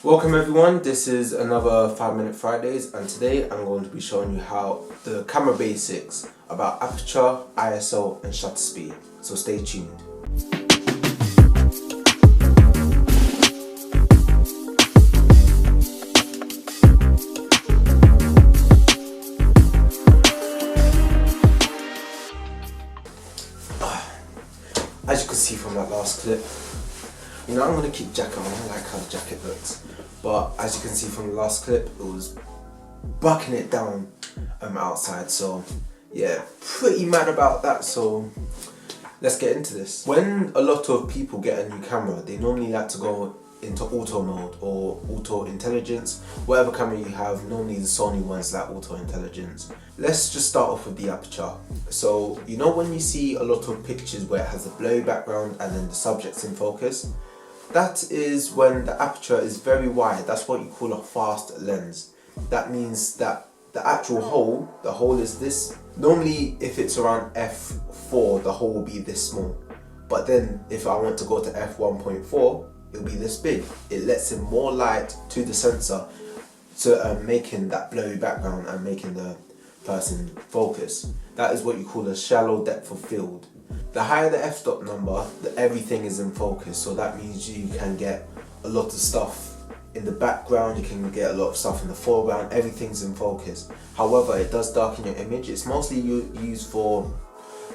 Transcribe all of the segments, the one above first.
Welcome everyone, this is another 5 Minute Fridays, and today I'm going to be showing you how the camera basics about aperture, ISO and shutter speed, so stay tuned. As you can see from that last clip, I'm going to keep jacket on, I like how the jacket looks, but as you can see from the last clip, it was bucking it down outside, so yeah, pretty mad about that. So let's get into this. When a lot of people get a new camera, they normally like to go into auto mode or auto intelligence. Whatever camera you have, normally the Sony ones like auto intelligence. Let's just start off with the aperture. So when you see a lot of pictures where it has a blurry background and then the subject's in focus, that is when the aperture is very wide. That's what you call a fast lens. That means that the actual hole, the hole is this. Normally if it's around f4, the hole will be this small, but then if I want to go to f1.4, it'll be this big. It lets in more light to the sensor, to making that blurry background and making the person focus. That is what you call a shallow depth of field. The higher the f-stop number, everything is in focus, so that means you can get a lot of stuff in the background, you can get a lot of stuff in the foreground, everything's in focus. However, it does darken your image. It's mostly used for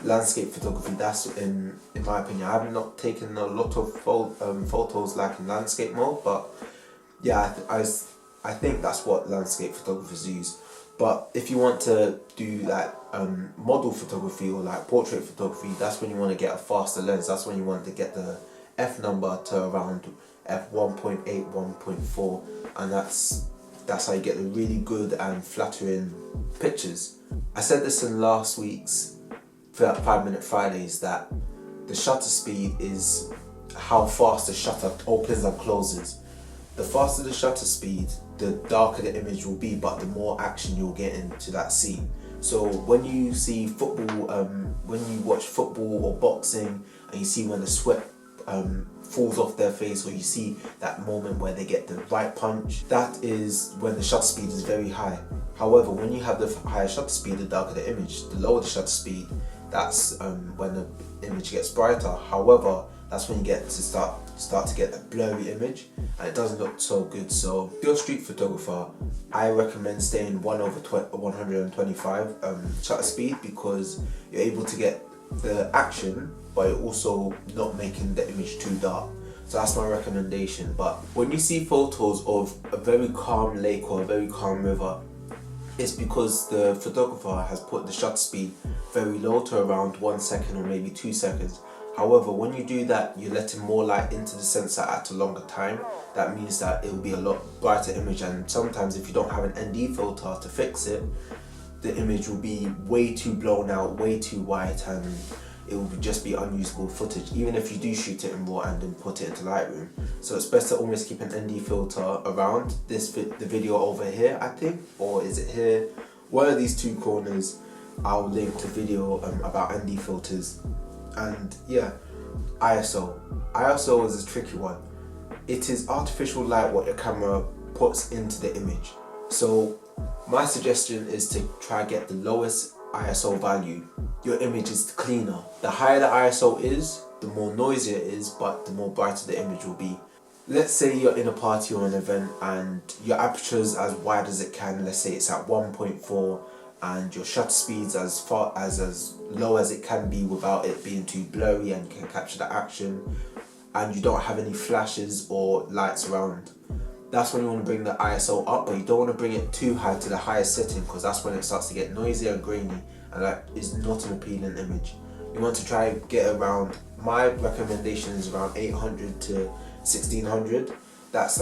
landscape photography. That's in my opinion. I have not taken a lot of photos like in landscape mode, but yeah, I think that's what landscape photographers use. But if you want to do like model photography or like portrait photography, that's when you want to get a faster lens. That's when you want to get the f number to around f1.8, 1.4, and that's how you get the really good and flattering pictures. I said this in last week's 5 Minute Fridays that the shutter speed is how fast the shutter opens and closes. The faster the shutter speed, the darker the image will be, but the more action you'll get into that scene. So when you see football, when you watch football or boxing, and you see when the sweat falls off their face, or you see that moment where they get the right punch, that is when the shutter speed is very high. However, when you have the higher shutter speed, the darker the image. The lower the shutter speed, that's when the image gets brighter. However, that's when you get to start to get a blurry image, and it doesn't look so good. So if you're a street photographer, I recommend staying 1/125 shutter speed, because you're able to get the action, but you're also not making the image too dark. So that's my recommendation. But when you see photos of a very calm lake or a very calm river, it's because the photographer has put the shutter speed very low, to around 1 second or maybe 2 seconds. However, when you do that, you're letting more light into the sensor at a longer time. That means that it will be a lot brighter image, and sometimes if you don't have an ND filter to fix it, the image will be way too blown out, way too white, and it will just be unusable footage, even if you do shoot it in RAW and then put it into Lightroom. So it's best to always keep an ND filter around. The video over here, I think, or is it here? One of these two corners, I'll link to video about ND filters. And yeah, ISO. ISO is a tricky one. It is artificial light what your camera puts into the image. So my suggestion is to try get the lowest ISO value. Your image is cleaner. The higher the ISO is, the more noisy it is, but the more brighter the image will be. Let's say you're in a party or an event and your aperture is as wide as it can. Let's say it's at 1.4, and your shutter speed's as low as it can be without it being too blurry, and you can capture the action, and you don't have any flashes or lights around. That's when you want to bring the ISO up, but you don't want to bring it too high to the highest setting, because that's when it starts to get noisy and grainy, and that is not an appealing image. You want to try get around, my recommendation is around 800 to 1600. That's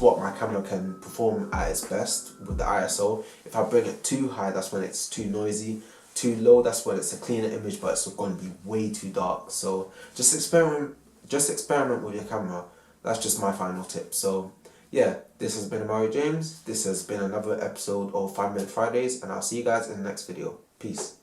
what my camera can perform at its best with the ISO. If I bring it too high, that's when it's too noisy. Too low, that's when it's a cleaner image, but it's going to be way too dark. So just experiment with your camera. That's just my final tip. So yeah, this has been Amari James. This has been another episode of 5 Minute Fridays, and I'll see you guys in the next video. Peace.